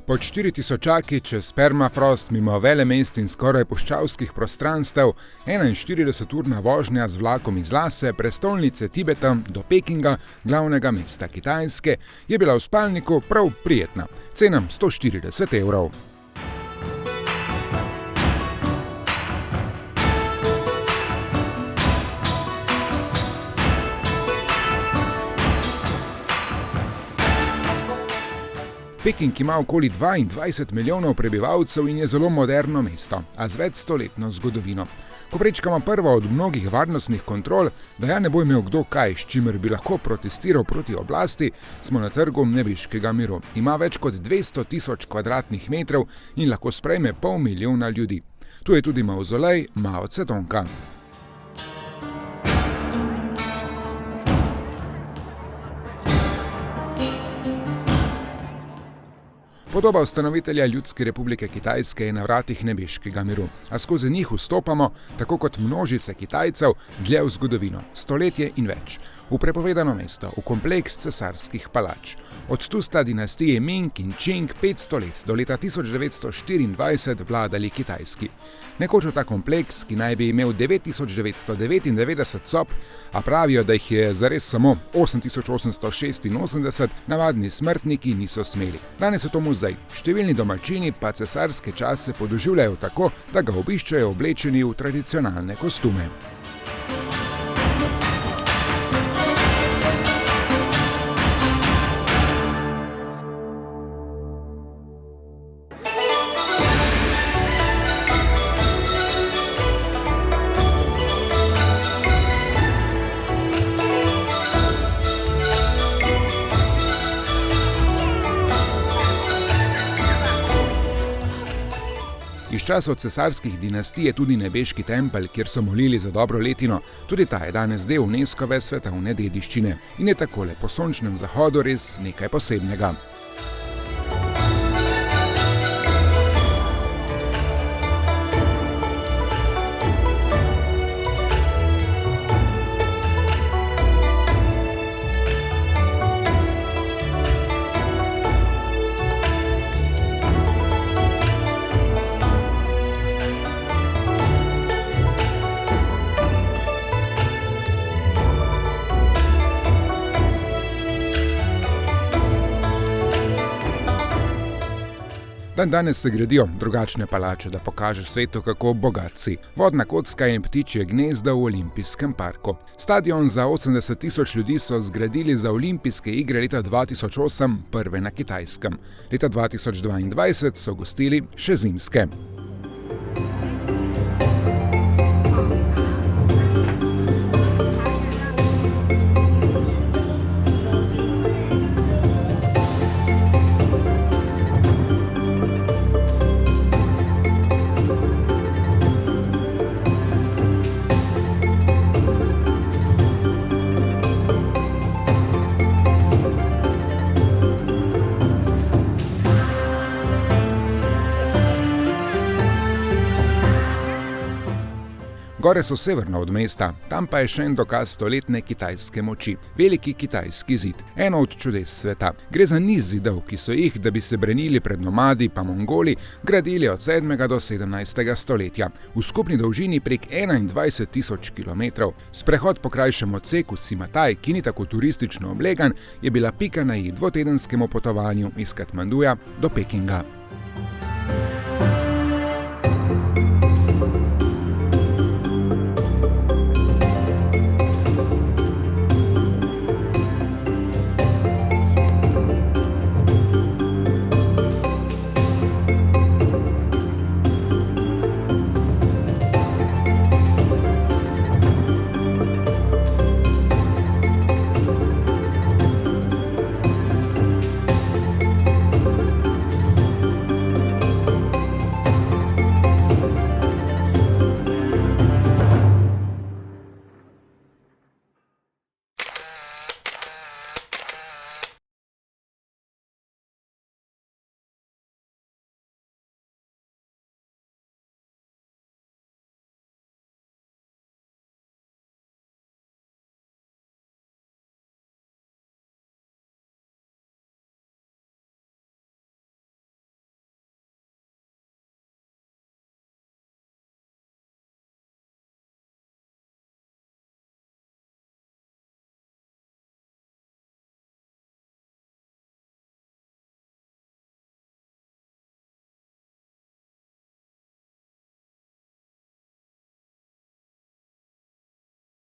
Pod 4000 čez permafrost mimo velemest in skoraj puščavskih prostranstev, 41-urna vožnja z vlakom iz Lhase, prestolnice Tibeta, do Pekinga, glavnega mesta Kitajske, je bila v spalniku prav prijetna. Cena 140 evrov. Peking ima okoli 22 milijonov prebivalcev in je zelo moderno mesto, a z večstoletno zgodovino. Ko prečkamo prvo od mnogih varnostnih kontrol, da ja ne bo imel kdo kaj, s čimer bi lahko protestiral proti oblasti, smo na trgu nebeškega miru. Ima več kot 200 000 kvadratnih metrov in lahko sprejme 500 000 ljudi. Tu je tudi mavzolej Mao Tse-tonga. Podoba ustanovitelja Ljudske republike Kitajske je na vratih nebeškega miru, a skozi njih vstopamo, tako kot množice Kitajcev, dlje v zgodovino, stoletje in več, v prepovedano mesto, v kompleks cesarskih palač. Od tu sta dinastije Ming in Qing 500 let do leta 1924 vladali Kitajski. Nekoč ta kompleks, ki naj bi imel 9999 sob, a pravijo, da jih je zares samo 8886, navadni smrtniki niso smeli. Danes je to muzej, številni domačini pa cesarske čase podoživljajo tako, da ga obiščajo oblečeni v tradicionalne kostume. Iz časov cesarskih dinastij je tudi nebeški tempelj, kjer so molili za dobro letino, tudi ta je danes del UNESCO-ve svetovne dediščine in je takole po sončnem zahodu res nekaj posebnega. Danes se gradijo drugačne palače, da pokaže svetu, kako bogat si. Vodna kocka in ptičje gnezda v Olimpijskem parku. Stadion za 80 000 ljudi so zgradili za olimpijske igre leta 2008, prve na Kitajskem. Leta 2022 so gostili še zimske. Gore so severno od mesta, tam pa je še en dokaz stoletne kitajske moči. Veliki kitajski zid, eno od čudes sveta. Gre za niz zidov, ki so jih, da bi se branili pred nomadi pa Mongoli, gradili od 7. do 17. stoletja. V skupni dolžini prek 21 000 kilometrov. Sprehod po krajšem odseku Simataj, ki ni tako turistično oblegan, je bila pika na i dvotedenskemu potovanju iz Katmanduja do Pekinga.